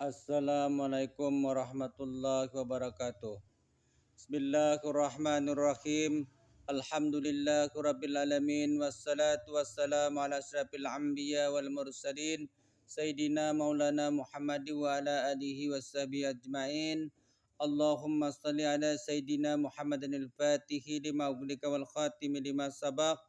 Assalamualaikum warahmatullahi wabarakatuh. Bismillahirrahmanirrahim. Alhamdulillahirabbil alamin wassalatu wassalamu ala asyrafil anbiya wal mursalin sayyidina maulana Muhammad wa ala alihi washabihi ajmain. Allahumma shalli ala sayyidina Muhammadin al-Fatihi lima ughliqa wal khatimi lima sabaq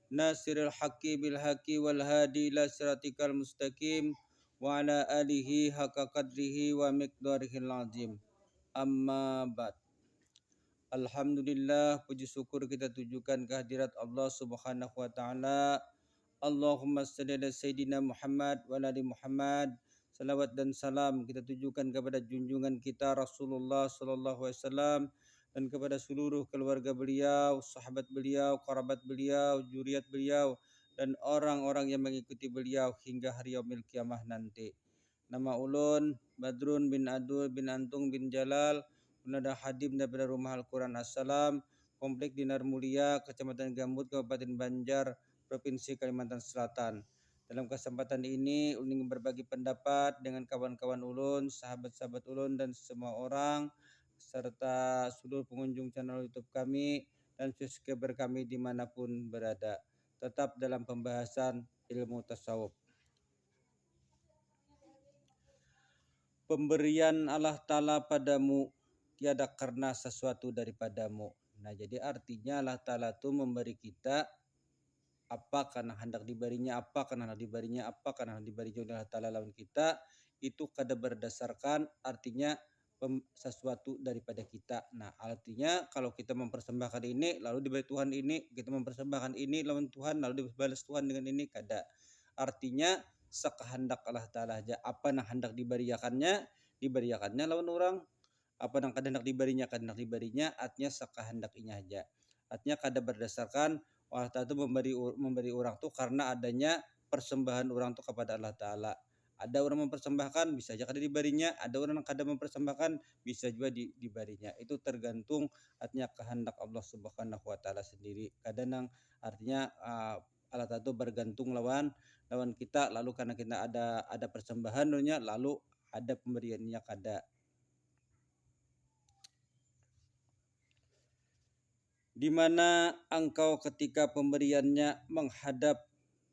nasiril haqqi bil haqqi wal hadi ila siratikal mustaqim wa ala alihi haqqa qadrihi wa miqdarihil azim. Amma ba'd. Alhamdulillah, puji syukur kita tujukan kehadirat Allah Subhanahu wa taala. Allahumma shalli ala sayyidina Muhammad wa ala ali Muhammad. Salawat dan salam kita tujukan kepada junjungan kita Rasulullah sallallahu alaihi wasallam dan kepada seluruh keluarga beliau, sahabat beliau, kerabat beliau, zuriat beliau dan orang-orang yang mengikuti beliau hingga hari yaumil kiamah nanti. Nama ulun Badrun bin Adul bin Antung bin Jalal, Unada Hadim daripada Rumah Al-Quran Assalam, Komplek Dinar Mulia, Kecamatan Gambut, Kabupaten Banjar, Provinsi Kalimantan Selatan. Dalam kesempatan ini ulun ingin berbagi pendapat dengan kawan-kawan ulun, sahabat-sahabat ulun dan semua orang serta seluruh pengunjung channel YouTube kami dan subscriber kami dimanapun berada. Tetap dalam pembahasan ilmu tasawuf. Pemberian Allah Ta'ala padamu tiada karena sesuatu daripadamu. Nah, jadi artinya Allah Ta'ala itu memberi kita apa karena hendak diberinya, apa karena hendak diberinya, apa karena hendak diberinya oleh Allah Ta'ala lawan kita, itu kada berdasarkan artinya sesuatu daripada kita. Nah, artinya kalau kita mempersembahkan ini lalu diberi Tuhan ini, kita mempersembahkan ini lawan Tuhan lalu dibalas Tuhan dengan ini, kada. Artinya sekehendak Allah Ta'ala aja. Apa yang hendak diberiakannya lawan orang. Apa yang kada hendak diberinya, artinya sekehendaknya aja. Artinya kada berdasarkan Allah Ta'ala itu memberi orang tuh karena adanya persembahan orang tuh kepada Allah Ta'ala. Ada orang mempersembahkan bisa aja kada diberinya, ada orang yang kada mempersembahkan bisa juga diberinya. Itu tergantung artinya kehendak Allah Subhanahu wa taala sendiri. Kadang artinya Allah Ta'ala itu bergantung lawan kita, lalu karena kita ada persembahan lalu ada pemberiannya kada. Di mana engkau ketika pemberiannya menghadap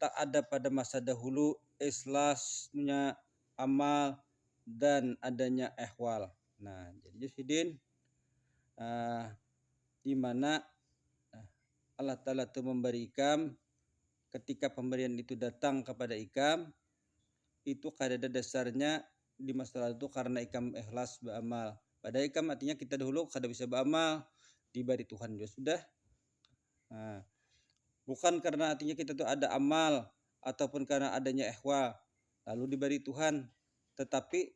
tak ada pada masa dahulu ikhlasnya amal dan adanya ehwal. Nah, jadi Sidin di mana Allah Ta'ala itu memberi ikam, ketika pemberian itu datang kepada ikam, itu kada ada dasarnya di masa lalu itu karena ikam ikhlas beramal. Pada ikam artinya kita dahulu kada bisa beramal, diberi Tuhan juga sudah. Nah, bukan karena artinya kita tuh ada amal ataupun karena adanya ihwa lalu diberi Tuhan, tetapi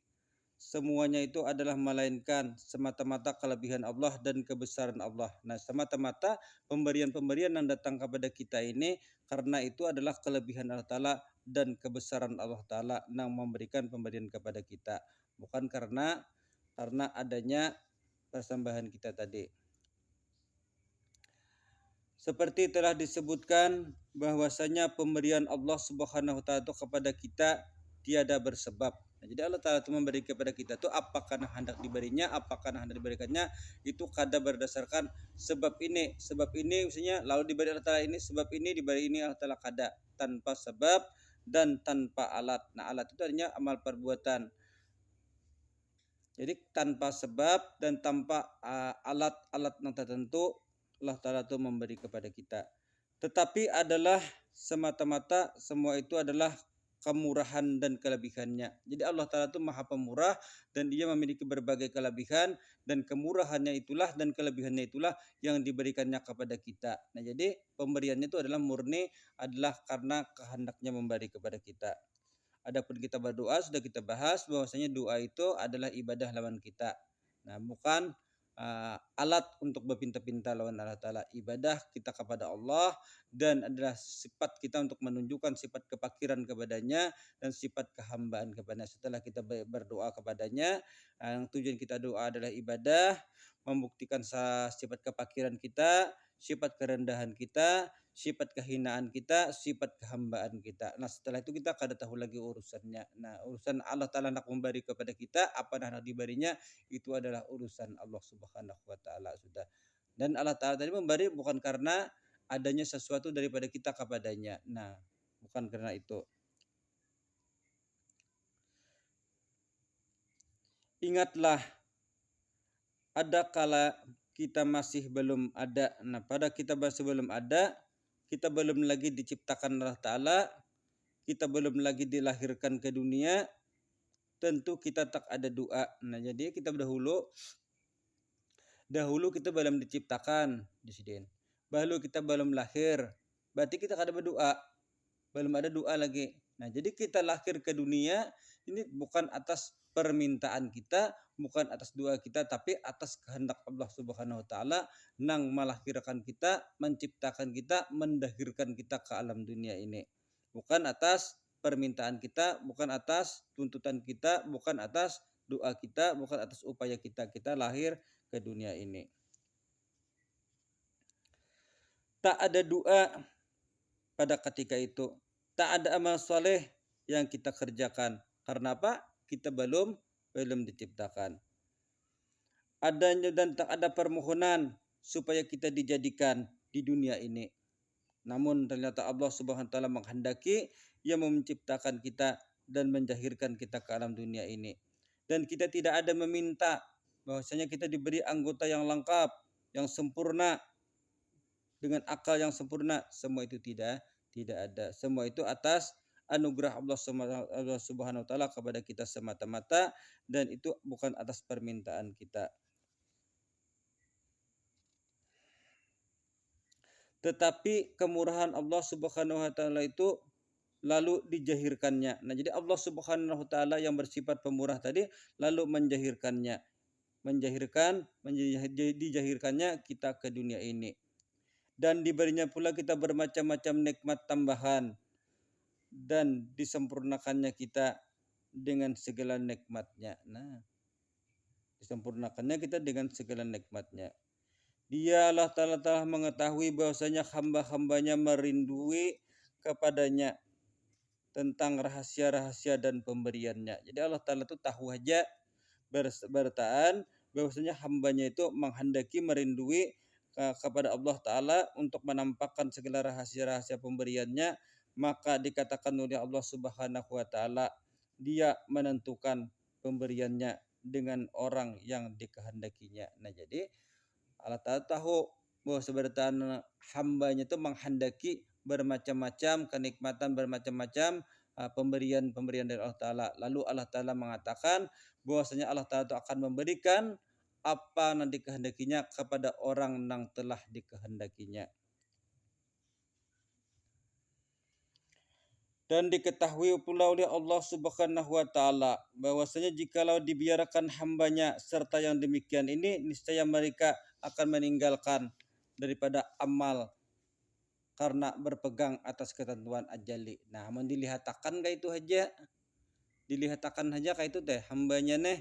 semuanya itu adalah melainkan semata-mata kelebihan Allah dan kebesaran Allah. Nah, semata-mata pemberian-pemberian yang datang kepada kita ini karena itu adalah kelebihan Allah Ta'ala dan kebesaran Allah Ta'ala yang memberikan pemberian kepada kita, bukan karena adanya persembahan kita tadi. Seperti telah disebutkan bahwasanya pemberian Allah Subhanahu wa taala kepada kita tiada bersebab. Nah, jadi Allah Ta'ala itu memberi kepada kita itu apa karena hendak diberinya, apa karena hendak diberikannya, itu kada berdasarkan sebab ini misalnya lalu diberi Allah Ta'ala ini, sebab ini diberi ini Allah Ta'ala, kada, tanpa sebab dan tanpa alat. Nah, alat itu artinya amal perbuatan. Jadi tanpa sebab dan tanpa alat-alat yang tertentu Allah Ta'ala itu memberi kepada kita. Tetapi adalah semata-mata semua itu adalah kemurahan dan kelebihannya. Jadi Allah Ta'ala itu maha pemurah dan dia memiliki berbagai kelebihan, dan kemurahannya itulah dan kelebihannya itulah yang diberikannya kepada kita. Nah, jadi pemberiannya itu adalah murni adalah karena kehendaknya memberi kepada kita. Adapun kita berdoa sudah kita bahas bahwasanya doa itu adalah ibadah lawan kita. Nah, bukan alat untuk berpinta-pinta lawan Allah Ta'ala. Ibadah kita kepada Allah dan adalah sifat kita untuk menunjukkan sifat kepakiran kepadanya dan sifat kehambaan kepadanya. Setelah kita berdoa kepadanya, yang tujuan kita doa adalah ibadah, membuktikan sifat kepakiran kita, sifat kerendahan kita, sifat kehinaan kita, sifat kehambaan kita. Nah, setelah itu kita kada tahu lagi urusannya. Nah, urusan Allah Ta'ala nak memberi kepada kita, apa yang nak diberinya, itu adalah urusan Allah Subhanahu wa Ta'ala sudah. Dan Allah Ta'ala tadi memberi bukan karena adanya sesuatu daripada kita kepadanya. Nah, bukan karena itu. Ingatlah, ada kala kita masih belum ada. Nah, pada kita masih belum ada, kita belum lagi diciptakan Allah Ta'ala, kita belum lagi dilahirkan ke dunia, tentu kita tak ada doa. Nah, jadi kita dahulu kita belum diciptakan di sini. Baru kita belum lahir, berarti kita kada berdoa. Belum ada doa lagi. Nah, jadi kita lahir ke dunia ini bukan atas permintaan kita, bukan atas doa kita, tapi atas kehendak Allah Subhanahu wa Ta'ala nang melahirkan kita, menciptakan kita, mendahirkan kita ke alam dunia ini. Bukan atas permintaan kita, bukan atas tuntutan kita, bukan atas doa kita, bukan atas upaya kita lahir ke dunia ini. Tak ada doa pada ketika itu, tak ada amal soleh yang kita kerjakan. Karena apa? Kita belum diciptakan. Adanya dan tak ada permohonan supaya kita dijadikan di dunia ini. Namun ternyata Allah Subhanahu wa Ta'ala menghendaki yang menciptakan kita dan menjahirkan kita ke alam dunia ini. Dan kita tidak ada meminta bahwasanya kita diberi anggota yang lengkap, yang sempurna, dengan akal yang sempurna. Semua itu tidak ada. Semua itu atas anugerah Allah Subhanahu wa Ta'ala kepada kita semata-mata, dan itu bukan atas permintaan kita. Tetapi kemurahan Allah Subhanahu wa Ta'ala itu lalu dijahirkannya. Nah, jadi Allah Subhanahu wa Ta'ala yang bersifat pemurah tadi lalu menjahirkannya. Dijahirkannya kita ke dunia ini. Dan diberinya pula kita bermacam-macam nikmat tambahan, dan disempurnakannya kita dengan segala nikmatnya. Nah, disempurnakannya kita dengan segala nikmatnya. Dia Allah Ta'ala telah mengetahui bahwasanya hamba-hambanya merindui kepadanya tentang rahasia-rahasia dan pemberiannya. Jadi Allah Ta'ala itu tahu aja bertaan bahwasanya hambanya itu menghendaki merindui kepada Allah Ta'ala untuk menampakkan segala rahasia-rahasia pemberiannya. Maka dikatakan oleh Allah Subhanahu wa Ta'ala, dia menentukan pemberiannya dengan orang yang dikehendakinya. Nah, jadi Allah Ta'ala tahu bahwa sebenarnya hambanya itu menghendaki bermacam-macam kenikmatan, bermacam-macam pemberian dari Allah Ta'ala. Lalu Allah Ta'ala mengatakan bahwasanya Allah Ta'ala itu akan memberikan apa yang dikehendakinya kepada orang yang telah dikehendakinya. Dan diketahui pula oleh Allah Subhanahu wa Ta'ala bahwasanya jikalau dibiarkan hambanya serta yang demikian ini, niscaya mereka akan meninggalkan daripada amal karena berpegang atas ketentuan ajali. Nah, mau dilihatakan kayak itu aja, dilihatakan aja kayak itu teh hambanya nih,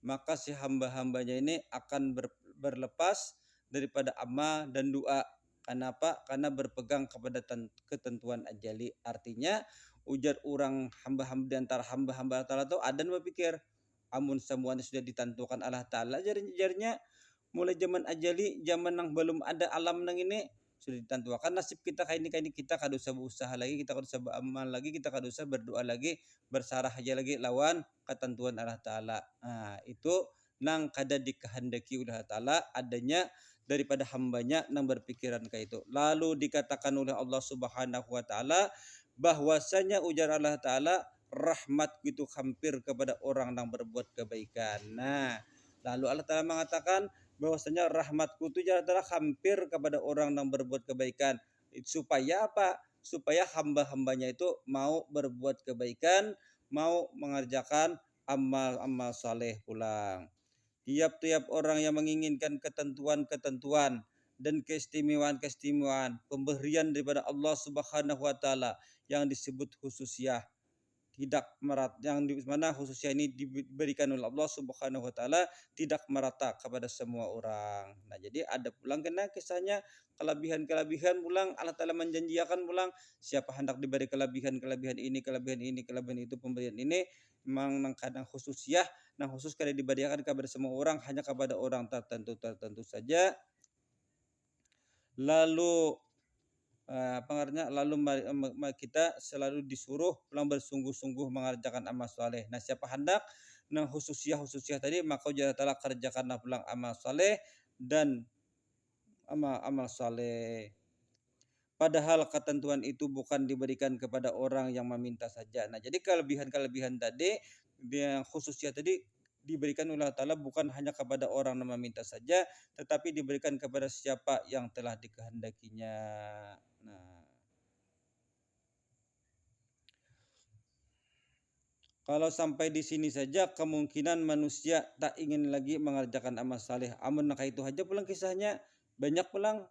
maka si hamba-hambanya ini akan berlepas daripada amal dan doa. Kenapa? Karena berpegang kepada ketentuan ajali. Artinya ujar orang hamba-hamba di antara hamba-hamba Allah Ta'ala itu ada yang berpikir, amun semuanya sudah ditentukan Allah Ta'ala, jarinya mulai zaman ajali, zaman yang belum ada alam nang ini sudah ditentukan nasib kita kayak ini kita kada usah berusaha lagi, kita kada usah beramal lagi, kita kada usah berdoa lagi, bersarah aja lagi lawan ketentuan Allah Ta'ala. Nah, itu nang kada dikehendaki oleh Allah Ta'ala adanya daripada hambanya nang berpikiran kayak itu. Lalu dikatakan oleh Allah Subhanahu wa Ta'ala bahwasanya ujar Allah Ta'ala, rahmat itu hampir kepada orang yang berbuat kebaikan. Nah, lalu Allah Ta'ala mengatakan bahwasanya rahmatku itu adalah hampir kepada orang yang berbuat kebaikan. Supaya apa? Supaya hamba-hambanya itu mau berbuat kebaikan, mau mengerjakan amal-amal saleh pulang. Tiap-tiap orang yang menginginkan ketentuan-ketentuan dan keistimewaan-keistimewaan pemberian daripada Allah Subhanahu wa Ta'ala yang disebut khususiyah, tidak merata, yang di mana khususnya ini diberikan oleh Allah Subhanahu wa taala tidak merata kepada semua orang. Nah, jadi ada pulang kena kisahnya kelebihan-kelebihan pulang Allah taala menjanjikan pulang siapa hendak diberi kelebihan-kelebihan ini, kelebihan ini, kelebihan itu, pemberian ini memang kadang khususiyah, nah khusus kada diberikan kepada semua orang, hanya kepada orang tertentu saja. Lalu pengaruhnya lalu kita selalu disuruh pulang bersungguh-sungguh mengerjakan amal soleh. Nah, siapa hendak nah khususiyah tadi maka Allah Ta'ala kerjakanlah pulang amal soleh dan amal soleh. Padahal ketentuan itu bukan diberikan kepada orang yang meminta saja. Nah, jadi kelebihan-kelebihan tadi yang khususnya tadi diberikan oleh Allah Ta'ala bukan hanya kepada orang yang meminta saja, tetapi diberikan kepada siapa yang telah dikehendakinya. Nah, kalau sampai di sini saja kemungkinan manusia tak ingin lagi mengerjakan amal saleh. Amun nak itu aja pulang kisahnya banyak pulang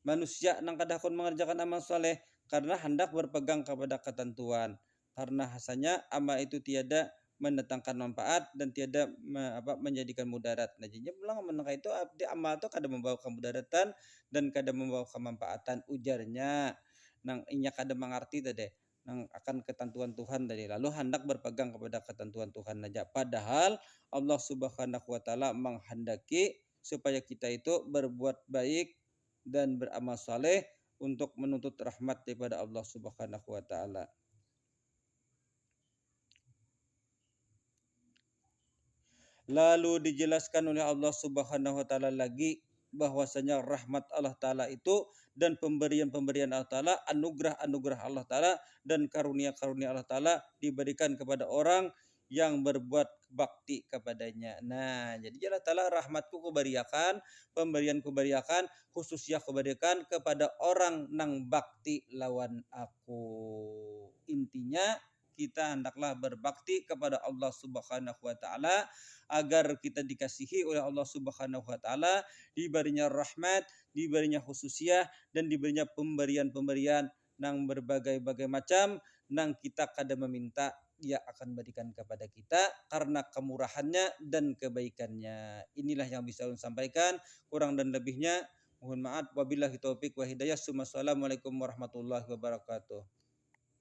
manusia nang kadakon mengerjakan amal saleh karena hendak berpegang kepada ketentuan. Karena hasanya amal itu tiada mendatangkan manfaat dan tiada menjadikan mudarat. Nah, jadi pulang amun itu amal itu kada membawa kemudaratan dan kada membawa kemanfaatan ujarnya. Nang inya kada mengerti tadi nang akan ketentuan Tuhan tadi lalu hendak berpegang kepada ketentuan Tuhan saja padahal Allah Subhanahu wa taala menghendaki supaya kita itu berbuat baik dan beramal saleh untuk menuntut rahmat daripada Allah Subhanahu wa taala. Lalu dijelaskan oleh Allah Subhanahu wa taala lagi bahwasanya rahmat Allah taala itu dan pemberian-pemberian Allah taala, anugerah-anugerah Allah taala dan karunia-karunia Allah taala diberikan kepada orang yang berbuat bakti kepadanya. Nah, jadi Allah taala rahmatku kuberiakan, pemberian kuberiakan, khususnya kuberiakan kepada orang nang bakti lawan aku. Intinya kita hendaklah berbakti kepada Allah Subhanahu wa taala agar kita dikasihi oleh Allah Subhanahu wa taala, diberinya rahmat, diberinya khususiyah dan diberinya pemberian-pemberian nang berbagai-bagai macam nang kita kada meminta dia akan berikan kepada kita karena kemurahannya dan kebaikannya. Inilah yang bisa saya sampaikan, kurang dan lebihnya mohon maaf. Wabillahi taufik wa hidayah. Assalamualaikum warahmatullahi wabarakatuh.